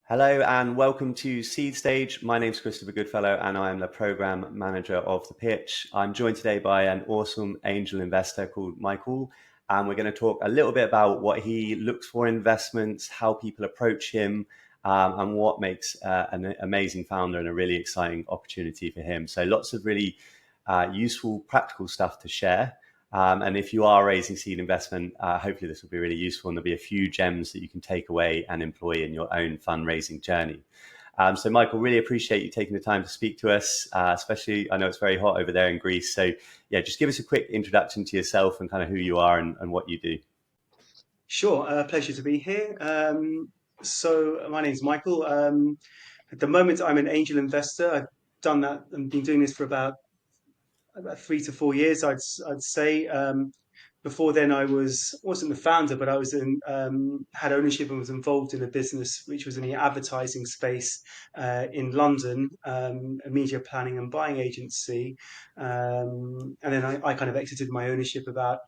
Hello and welcome to Seed Stage. My name's Christopher Goodfellow and I am the Program Manager of The Pitch. I'm joined today by an awesome angel investor called Michael, and we're going to talk a little bit about what he looks for in investments, how people approach him, and what makes an amazing founder and a really exciting opportunity for him. So lots of really useful, practical stuff to share. And if you are raising seed investment, hopefully this will be really useful and there'll be a few gems that you can take away and employ in your own fundraising journey. So Michael, really appreciate you taking the time to speak to us, especially I know it's very hot over there in Greece. So yeah, just give us a quick introduction to yourself and kind of who you are and what you do. Sure, pleasure to be here. So my name's Michael. At the moment, I'm an angel investor. I've done that and been doing this for about 3 to 4 years, I'd say. Before then, wasn't the founder, but I was had ownership and was involved in a business which was in the advertising space in London, a media planning and buying agency. And then I kind of exited my ownership about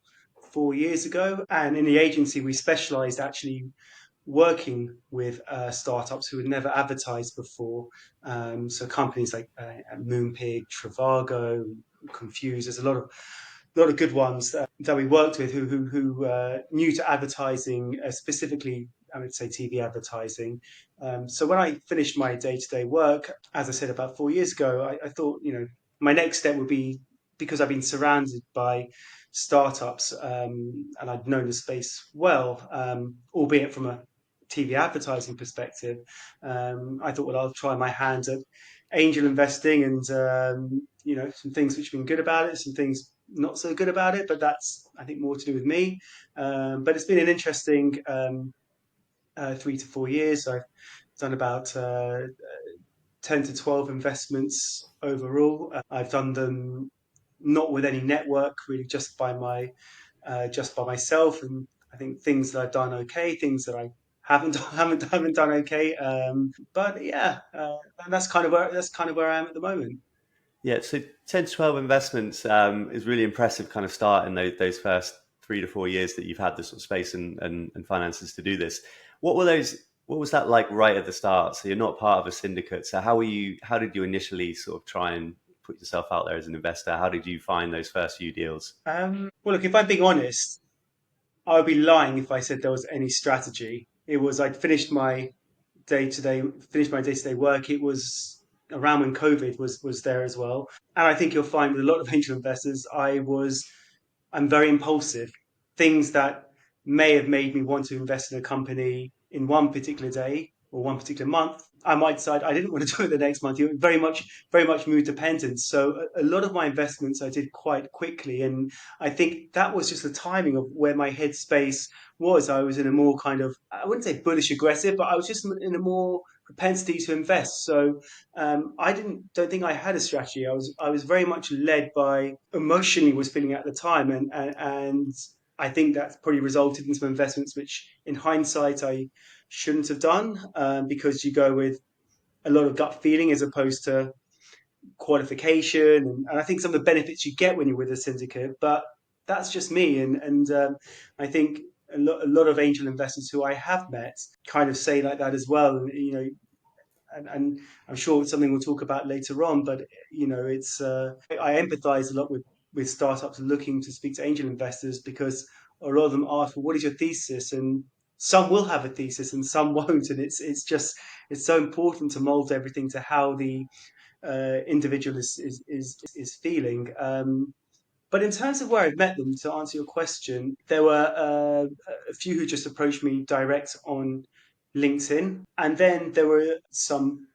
4 years ago. And in the agency, we specialised actually working with startups who had never advertised before. So companies like Moonpig, Trivago, Confused. There's a lot of good ones that we worked with who new to advertising, specifically I would say TV advertising. So when I finished my day-to-day work, as I said about 4 years ago, I thought my next step would be, because I've been surrounded by startups and I'd known the space well, albeit from a TV advertising perspective. I thought, well, I'll try my hand at angel investing and some things which have been good about it, some things not so good about it, but that's I think more to do with me. But it's been an interesting 3 to 4 years. I've done about 10 to 12 investments overall. I've done them not with any network, really, just by myself. And I think things that I've done okay, things that I haven't done okay. But yeah, and that's kind of where I am at the moment. Yeah, so 10 to 12 investments is really impressive kind of start in those first 3 to 4 years that you've had the sort of space and finances to do this. What was that like right at the start? So you're not part of a syndicate. So how did you initially sort of try and put yourself out there as an investor? How did you find those first few deals? Well, look, if I'm being honest, I would be lying if I said there was any strategy. It was I'd finished my day-to-day work. It was around when COVID was there as well. And I think you'll find with a lot of angel investors, I'm very impulsive. Things that may have made me want to invest in a company in one particular day or one particular month, I might decide I didn't want to do it the next month. It was very much mood dependent. So a lot of my investments I did quite quickly, and I think that was just the timing of where my headspace was. I was in a more kind of, I wouldn't say bullish aggressive, but I was just in a more propensity to invest. So I don't think I had a strategy. I was very much led by emotionally was feeling at the time, and I think that's probably resulted in some investments which, in hindsight, I shouldn't have done because you go with a lot of gut feeling as opposed to qualification, and I think some of the benefits you get when you're with a syndicate. But that's just me, and I think a lot of angel investors who I have met kind of say like that as well. And I'm sure it's something we'll talk about later on. But it's I empathise a lot with startups looking to speak to angel investors because a lot of them ask, "Well, what is your thesis?" And some will have a thesis and some won't, and it's so important to mold everything to how the individual is feeling. But in terms of where I've met them, to answer your question, there were a few who just approached me direct on LinkedIn, and then there were some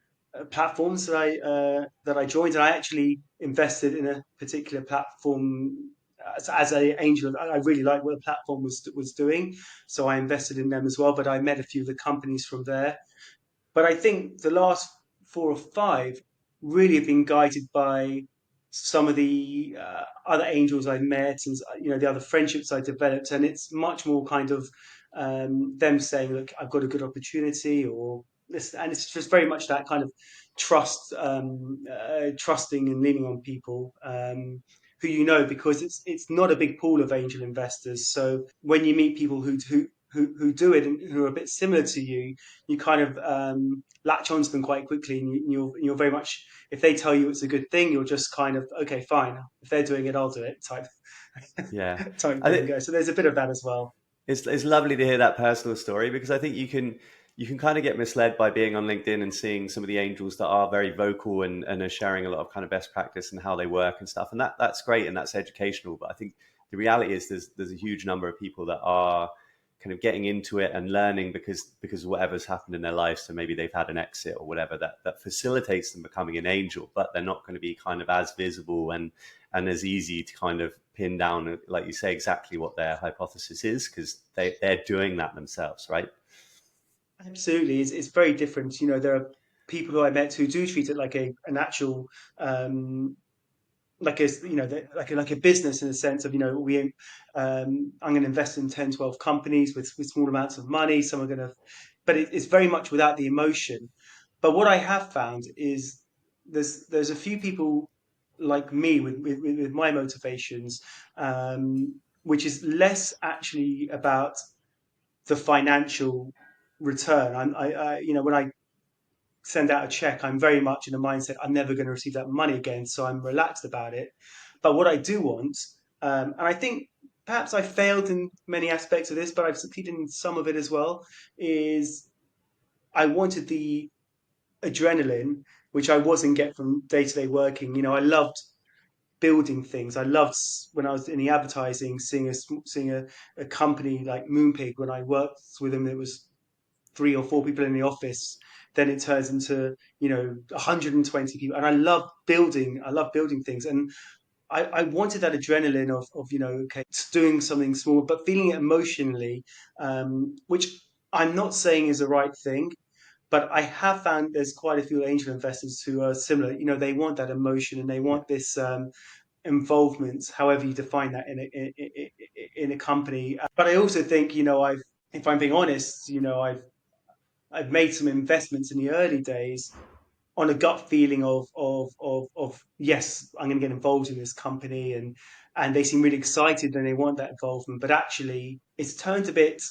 platforms that I joined, and I actually invested in a particular platform as a angel. I really liked what the platform was doing, so I invested in them as well. But I met a few of the companies from there. But I think the last four or five really have been guided by some of the other angels I met, and the other friendships I developed, and it's much more kind of them saying, "Look, I've got a good opportunity," or this, and it's just very much that kind of trusting and leaning on people. Who because it's not a big pool of angel investors. So when you meet people who do it and who are a bit similar to you, you kind of latch onto them quite quickly, and you're very much, if they tell you it's a good thing, you're just kind of okay, fine. If they're doing it, I'll do it type Yeah. type I thing. think So there's a bit of that as well. it's lovely to hear that personal story because I think you can kind of get misled by being on LinkedIn and seeing some of the angels that are very vocal and are sharing a lot of kind of best practice and how they work and stuff. And that's great and that's educational. But I think the reality is there's a huge number of people that are kind of getting into it and learning because of whatever's happened in their life. So maybe they've had an exit or whatever that facilitates them becoming an angel, but they're not going to be kind of as visible and as easy to kind of pin down, like you say, exactly what their hypothesis is because they're doing that themselves, right? Absolutely, it's very different. There are people who I met who do treat it like an actual um, like a like a business, in a sense of, I'm going to invest in 10, 12 companies with small amounts of money. Some are going to, but it's very much without the emotion. But what I have found is there's a few people like me with my motivations, which is less actually about the financial return. When I send out a check, I'm very much in the mindset I'm never going to receive that money again, so I'm relaxed about it. But what I do want, and I think perhaps I failed in many aspects of this, but I've succeeded in some of it as well, is I wanted the adrenaline, which I wasn't get from day to day working. I loved building things. I loved when I was in the advertising, seeing a company like Moonpig. When I worked with them, it was three or four people in the office. Then it turns into 120 people, and I love building things, and I wanted that adrenaline of okay, it's doing something small but feeling it emotionally, which I'm not saying is the right thing, but I have found there's quite a few angel investors who are similar. They want that emotion and they Yeah, want this involvement, however you define that in a company. But I also think, if I'm being honest, I've made some investments in the early days on a gut feeling of yes, I'm going to get involved in this company, and they seem really excited and they want that involvement. But actually, it's turned a bit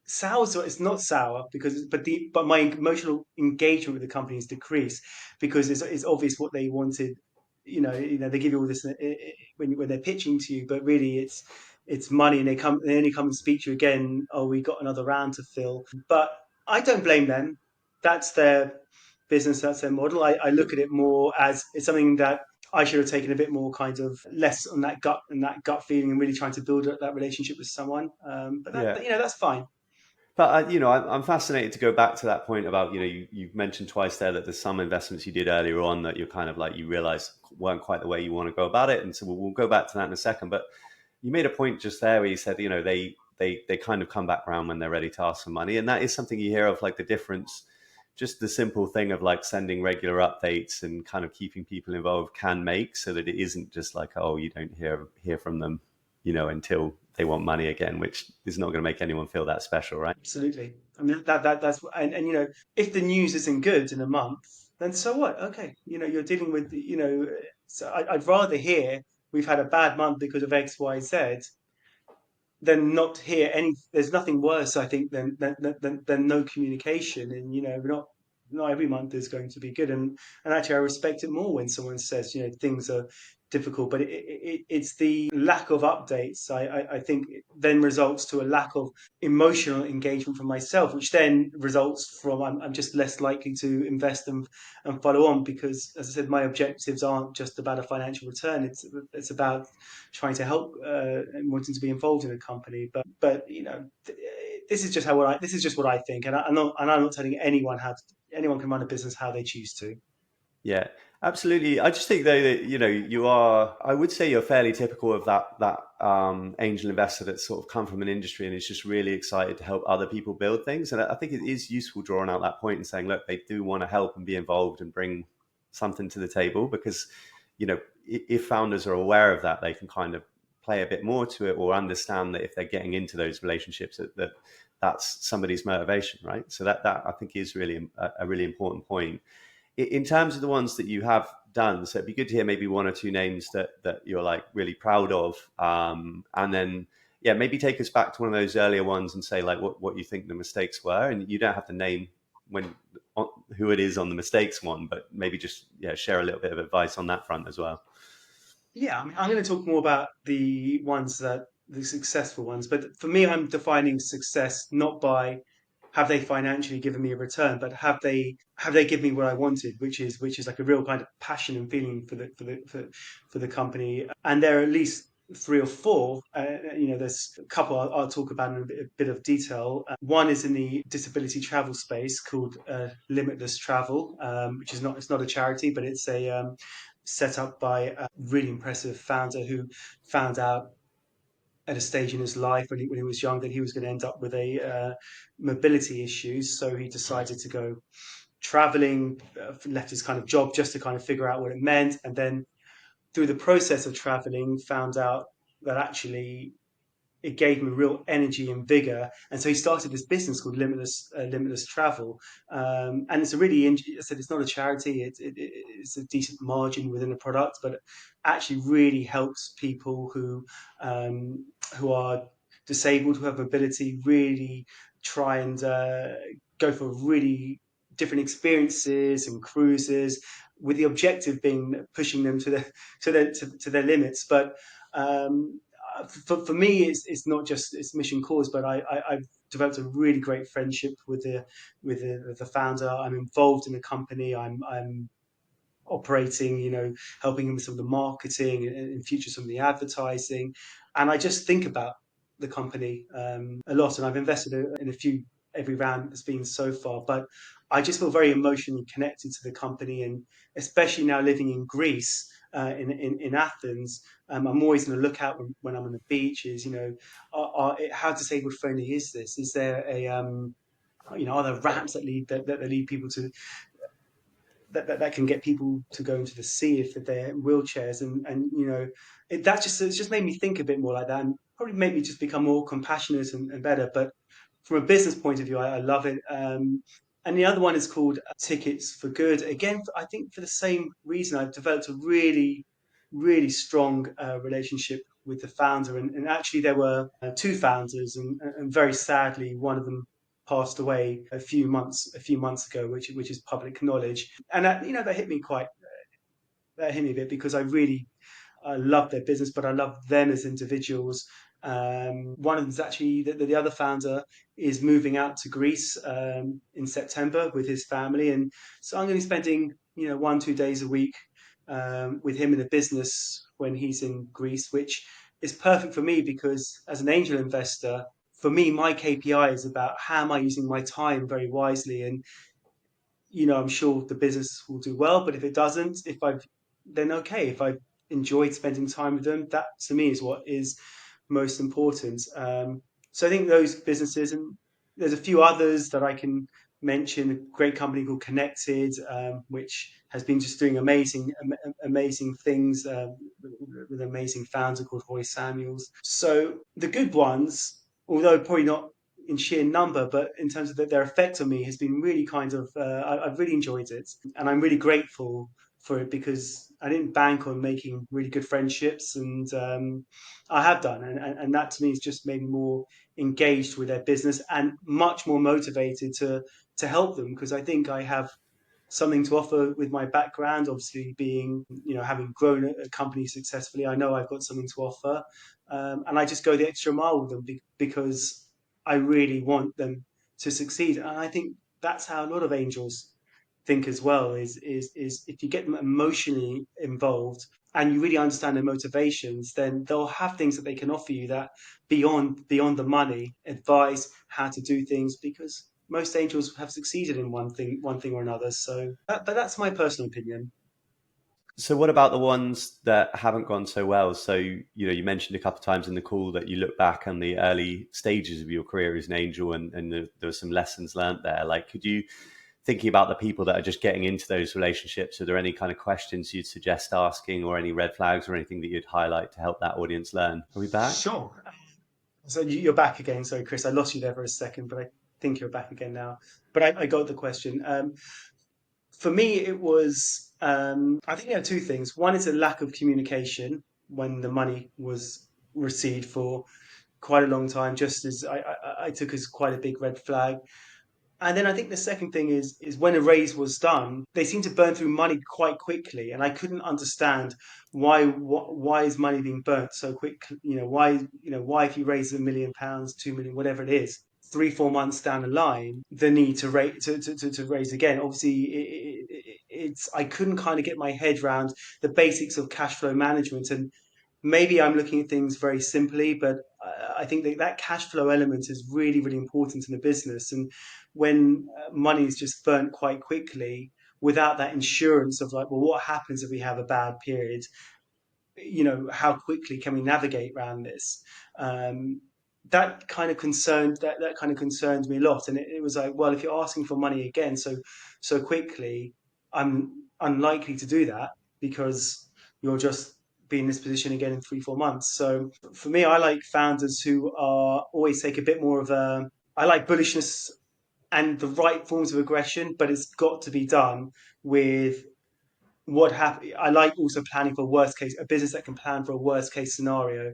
sour. So it's not sour because but my emotional engagement with the company has decreased because it's obvious what they wanted. They give you all this when they're pitching to you, but really it's money, and they only come and speak to you again. Oh, we got another round to fill, but I don't blame them. That's their business, that's their model. I look at it more as it's something that I should have taken a bit more kind of less on that gut feeling and really trying to build that relationship with someone. But yeah. that's fine. But I'm fascinated to go back to that point about you've mentioned twice there that there's some investments you did earlier on that you're kind of like you realize weren't quite the way you want to go about it, and so we'll go back to that in a second. But you made a point just there where you said they kind of come back around when they're ready to ask for money, and that is something you hear of, like the difference. Just the simple thing of like sending regular updates and kind of keeping people involved can make so that it isn't just like, oh, you don't hear from them, until they want money again, which is not going to make anyone feel that special, right? Absolutely. I mean that's and if the news isn't good in a month, then so what? Okay, you're dealing with So I'd rather hear we've had a bad month because of X, Y, Z than not hear any. There's nothing worse, I think, than no communication. And not every month is going to be good. And actually, I respect it more when someone says things are difficult. But it's the lack of updates. I think it then results to a lack of emotional engagement from myself, which then results from I'm just less likely to invest and follow on because, as I said, my objectives aren't just about a financial return. It's about trying to help and wanting to be involved in a company. But this is just what I think, and I'm not telling anyone anyone can run a business how they choose to. Yeah, absolutely. I just think though that you are. I would say you're fairly typical of that angel investor that's sort of come from an industry and is just really excited to help other people build things. And I think it is useful drawing out that point and saying, look, they do want to help and be involved and bring something to the table because if founders are aware of that, they can kind of play a bit more to it or understand that if they're getting into those relationships that's somebody's motivation, right? So that I think is really a really important point in terms of the ones that you have done. So it'd be good to hear maybe one or two names that you're like really proud of, and then yeah, maybe take us back to one of those earlier ones and say like what you think the mistakes were, and you don't have to name when who it is on the mistakes one, but maybe just yeah share a little bit of advice on that front as well. Yeah, I mean, I'm going to talk more about the successful ones, but for me, I'm defining success not by have they financially given me a return, but have they given me what I wanted, which is like a real kind of passion and feeling for the company. And there are at least three or four. There's a couple I'll talk about in a bit of detail. One is in the disability travel space called Limitless Travel, which is not it's not a charity, but it's a set up by a really impressive founder who found out at a stage in his life when he was young that he was going to end up with a mobility issues. So he decided to go traveling, left his kind of job just to kind of figure out what it meant, and then through the process of traveling, found out that actually it gave him real energy and vigor. And so he started this business called Limitless Travel. And it's a really, I said, it's not a charity. It's a decent margin within the product, but it actually really helps people who are disabled, who have mobility, really try and go for really different experiences and cruises with the objective being pushing them to their limits. But um, for me, it's not just it's mission cause, but I've developed a really great friendship with the founder. I'm involved in the company. I'm operating, helping him with some of the marketing and in future some of the advertising. And I just think about the company a lot, and I've invested in a few every round that's been so far. But I just feel very emotionally connected to the company, and especially now living in Greece, in Athens, I'm always on the lookout when I'm on the beach. Is how disabled friendly is this? Is there are there ramps that lead people to that can get people to go into the sea if they're in wheelchairs and it's just made me think a bit more like that and probably made me just become more compassionate and better. But from a business point of view, I love it. And the other one is called Tickets for Good. Again, I think for the same reason, I've developed a really strong relationship with the founder. And actually, there were two founders, and very sadly, one of them passed away a few months ago, which is public knowledge. And that hit me a bit because I love their business, but I love them as individuals. One of them's actually the other founder is moving out to Greece in September with his family, and so I'm going to be spending 1-2 days a week with him in a business when he's in Greece, which is perfect for me because as an angel investor, for me my KPI is about how am I using my time very wisely, and I'm sure the business will do well. But if it doesn't, then okay. If I've enjoyed spending time with them, that to me is what is most important. So I think those businesses, and there's a few others that I can mention. A great company called Connected, which has been just doing amazing things with an amazing founder called Roy Samuels. So the good ones, although probably not in sheer number, but in terms of their effect on me has been really kind of, I've really enjoyed it. And I'm really grateful for it because I didn't bank on making really good friendships, and I have done. And that to me has just made me more engaged with their business and much more motivated to help them because I think I have something to offer with my background. Obviously, being having grown a company successfully, I know I've got something to offer, and I just go the extra mile with them because I really want them to succeed. And I think that's how a lot of angels think as well. Is if you get them emotionally involved and you really understand their motivations, then they'll have things that they can offer you that beyond the money, advice, how to do things, because most angels have succeeded in one thing or another. But that's my personal opinion. So what about the ones that haven't gone so well? So, you mentioned a couple of times in the call that you look back on the early stages of your career as an angel and there were some lessons learned there. Like, could you, thinking about the people that are just getting into those relationships, are there any kind of questions you'd suggest asking or any red flags or anything that you'd highlight to help that audience learn? Are we back? Sure. So you're back again. Sorry, Chris, I lost you there for a second, but I think you're back again now. But I got the question. For me, it was, I think there are two things. One is a lack of communication when the money was received for quite a long time, just as I took as quite a big red flag. And then I think the second thing is when a raise was done, they seemed to burn through money quite quickly, and I couldn't understand why is money being burnt so quick? Why if you raise £1 million, 2 million, whatever it is, 3 4 months down the line, the need to raise to raise again. Obviously, it's I couldn't kind of get my head around the basics of cash flow management, and maybe I'm looking at things very simply, but I think that cash flow element is really, really important in the business. And when money is just burnt quite quickly without that insurance of like, well, what happens if we have a bad period? How quickly can we navigate around this? Um, that kind of concerned me a lot. And it was like, well, if you're asking for money again so quickly, I'm unlikely to do that because you'll just be in this position again in 3 4 months. So for me, I like founders who are always take a bit more of a I like bullishness and the right forms of aggression, but it's got to be done with what happen. I like also planning for worst case, a business that can plan for a worst case scenario,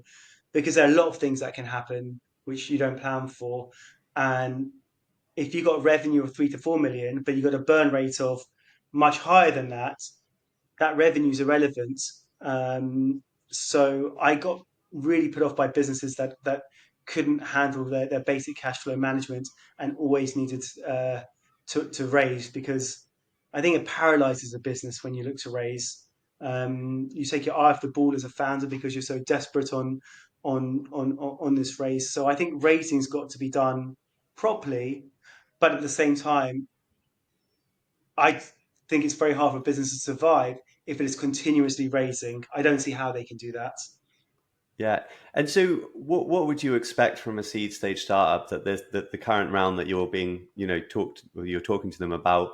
because there are a lot of things that can happen which you don't plan for. And if you got revenue of 3 to 4 million, but you got a burn rate of much higher than that revenue is irrelevant. So I got really put off by businesses that couldn't handle their basic cash flow management and always needed to raise, because I think it paralyzes a business when you look to raise. You take your eye off the ball as a founder because you're so desperate on this raise. So I think raising's got to be done properly, but at the same time, I think it's very hard for business to survive if it is continuously raising. I don't see how they can do that. Yeah. And so what would you expect from a seed stage startup that the current round that you're being, you're talking to them about,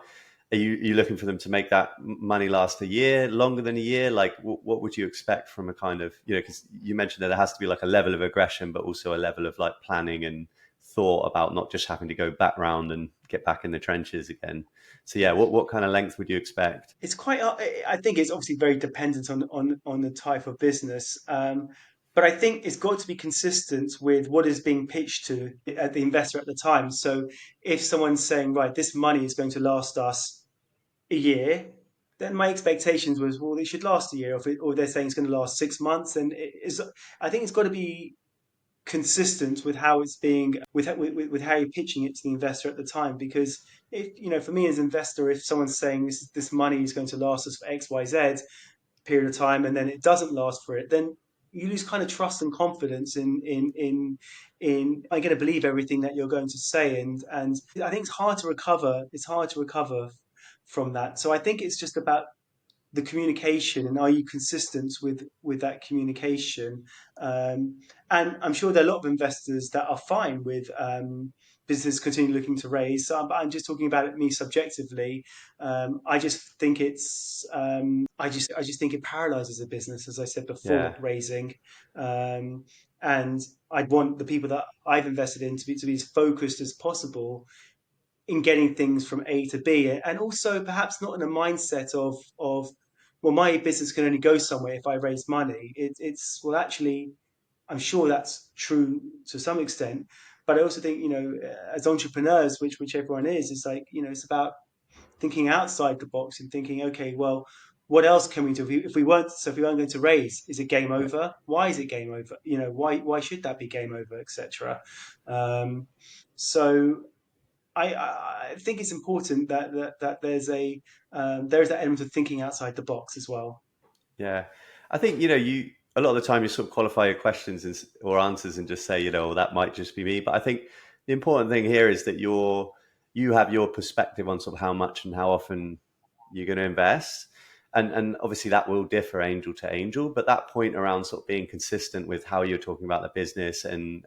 are you looking for them to make that money last a year, longer than a year? Like what would you expect from a kind of, because you mentioned that there has to be like a level of aggression, but also a level of like planning and thought about not just having to go back round and get back in the trenches again. So yeah, what kind of length would you expect? It's quite. I think it's obviously very dependent on the type of business. But I think it's got to be consistent with what is being pitched to at the investor at the time. So if someone's saying, right, this money is going to last us a year, then my expectations was, well, it should last a year. Or they're saying it's going to last 6 months, and I think it's got to be consistent with how it's being with how you're pitching it to the investor at the time. Because if for me as an investor, if someone's saying this money is going to last us for XYZ period of time and then it doesn't last for it, then you lose kind of trust and confidence in I'm going to believe everything that you're going to say. And I think it's hard to recover from that. So I think it's just about the communication, and are you consistent with that communication? And I'm sure there are a lot of investors that are fine with business continue looking to raise. So I'm just talking about it me subjectively. I just think I just think it paralyzes a business, as I said before, Yeah. raising. And I'd want the people that I've invested in to be as focused as possible in getting things from A to B, and also perhaps not in a mindset of well, my business can only go somewhere if I raise money. It's well, actually, I'm sure that's true to some extent, but I also think as entrepreneurs, which everyone is, it's like it's about thinking outside the box and thinking, okay, well, what else can we do if we weren't going to raise? Is it game Yeah. over? Why is it game over? Why should that be game over, etc. Um, so I think it's important that there is that element of thinking outside the box as well. Yeah, I think you a lot of the time you sort of qualify your questions or answers and just say well, that might just be me. But I think the important thing here is that you have your perspective on sort of how much and how often you're going to invest, and obviously that will differ angel to angel. But that point around sort of being consistent with how you're talking about the business and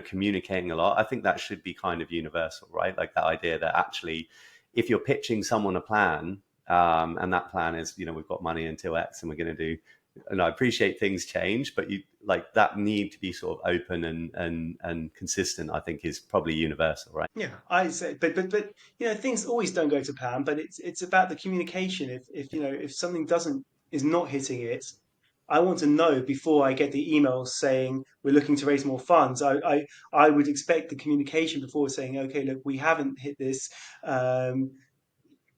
communicating a lot, I think that should be kind of universal, right? Like that idea that actually, if you're pitching someone a plan and that plan is, we've got money until X and we're going to do, and I appreciate things change, but you like that need to be sort of open and consistent, I think is probably universal, right? Yeah, I say, but things always don't go to plan. But it's about the communication. If something doesn't is not hitting it, I want to know before I get the email saying we're looking to raise more funds. I would expect the communication before saying, okay, look, we haven't hit this. Um,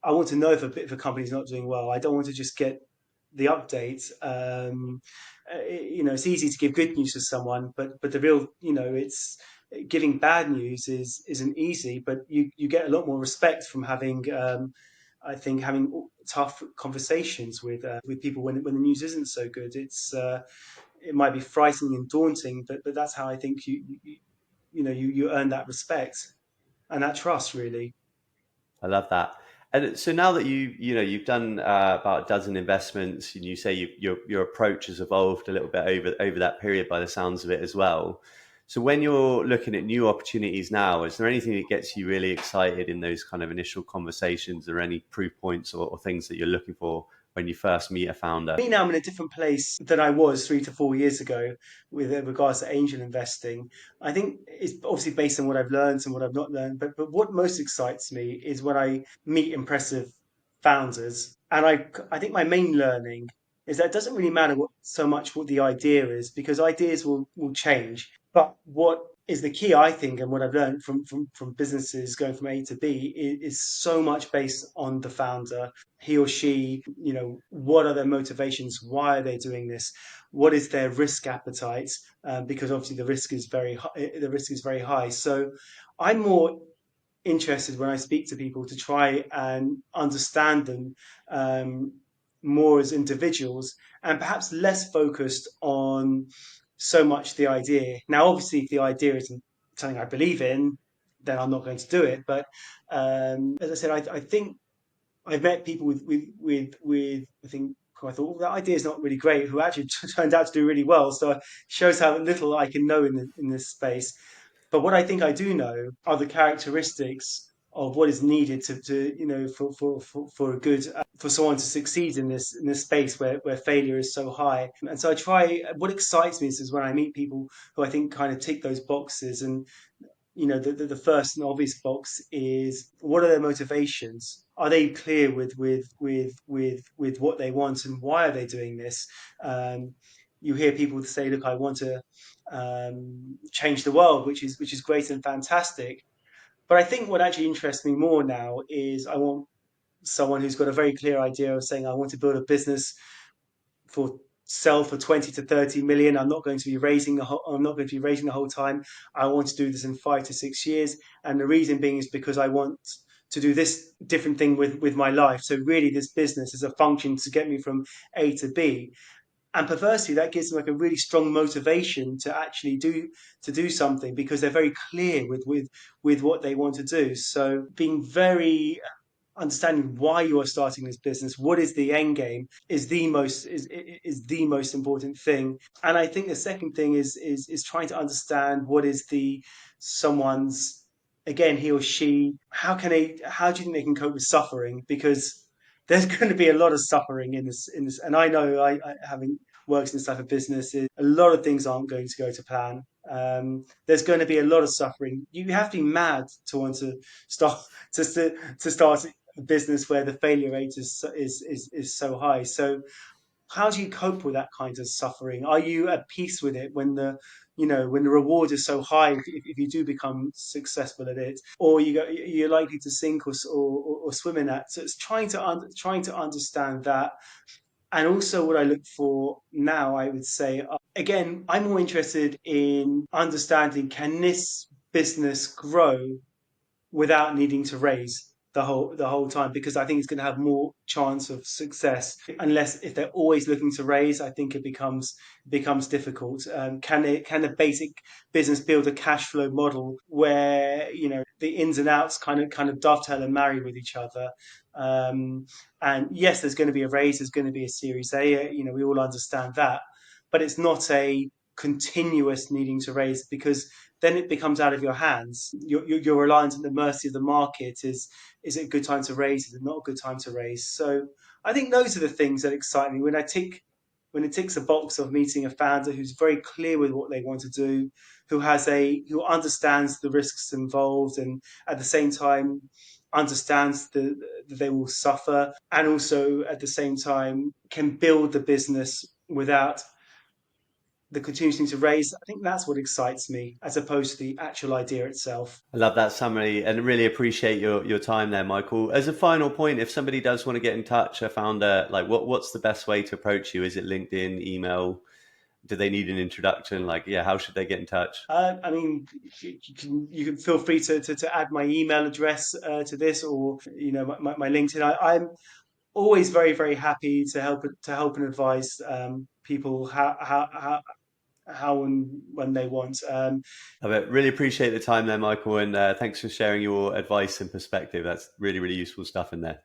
I want to know if a company's not doing well. I don't want to just get the update. It's easy to give good news to someone, but the real, it's giving bad news isn't easy. But you get a lot more respect from having, I think, having tough conversations with people when the news isn't so good. It might be frightening and daunting, but that's how I think you earn that respect and that trust, really. I love that. And so now that you've done about a dozen investments, and you say your approach has evolved a little bit over that period, by the sounds of it as well. So when you're looking at new opportunities now, is there anything that gets you really excited in those kind of initial conversations, or any proof points or things that you're looking for when you first meet a founder? Me now, I'm in a different place than I was 3 to 4 years ago with regards to angel investing. I think it's obviously based on what I've learned and what I've not learned, but what most excites me is when I meet impressive founders. And I think my main learning is that it doesn't really matter so much what the idea is, because ideas will change. But what is the key, I think, and what I've learned from businesses going from A to B is so much based on the founder, he or she, what are their motivations? Why are they doing this? What is their risk appetite? Because obviously the risk is very high. The risk is very high. So I'm more interested when I speak to people to try and understand them um, more as individuals, and perhaps less focused on so much the idea. Now, obviously, if the idea isn't something I believe in, then I'm not going to do it. But as I said, I think I've met people with I think who I thought, that idea is not really great, who actually turned out to do really well. So it shows how little I can know in this space. But what I think I do know are the characteristics of what is needed to for a good for someone to succeed in this space where failure is so high. And so I try. What excites me is when I meet people who I think kind of tick those boxes. And the first and obvious box is, what are their motivations? Are they clear with what they want, and why are they doing this? um, you hear people say, look, I want to change the world, which is great and fantastic. But I think what actually interests me more now is, I want someone who's got a very clear idea of saying, I want to build a business for sell for 20 to 30 million. I'm not going to be raising the whole time. I want to do this in 5 to 6 years. And the reason being is because I want to do this different thing with my life. So really this business is a function to get me from A to B. And perversely, that gives them like a really strong motivation to actually do something, because they're very clear with what they want to do. So being very understanding why you are starting this business, what is the end game, is the most important thing. And I think the second thing is trying to understand what is the someone's, again, he or she, how do you think they can cope with suffering? Because there's going to be a lot of suffering in this. And I know, I having worked in this type of business, a lot of things aren't going to go to plan. There's going to be a lot of suffering. You have to be mad to want to start to start a business where the failure rate is so high. So how do you cope with that kind of suffering? Are you at peace with it when the reward is so high, if you do become successful at it, or you're likely to sink or swim in that? So it's trying to understand that. And also, what I look for now, I would say, again, I'm more interested in understanding, can this business grow without needing to raise the whole time, because I think it's going to have more chance of success. Unless, if they're always looking to raise, I think it becomes difficult. Can a basic business build a cash flow model where the ins and outs kind of dovetail and marry with each other? And yes, there's going to be a raise, there's going to be a Series A. We all understand that, but it's not a continuous needing to raise, because then it becomes out of your hands. You're reliant on the mercy of the market. Is it a good time to raise? Is it not a good time to raise? So I think those are the things that excite me when it ticks a box of meeting a founder who's very clear with what they want to do, who understands the risks involved, and at the same time understands that they will suffer, and also at the same time can build the business without the continuing to raise. I think that's what excites me, as opposed to the actual idea itself. I love that summary and really appreciate your time there, Michael. As a final point, if somebody does want to get in touch, a founder, like what's the best way to approach you? Is it LinkedIn, email? Do they need an introduction? Like, yeah, how should they get in touch? I mean, you can feel free to add my email address to this, or my LinkedIn. I'm always very happy to help and advise people how and when they want. I really appreciate the time there, Michael, and thanks for sharing your advice and perspective. That's really, really useful stuff in there.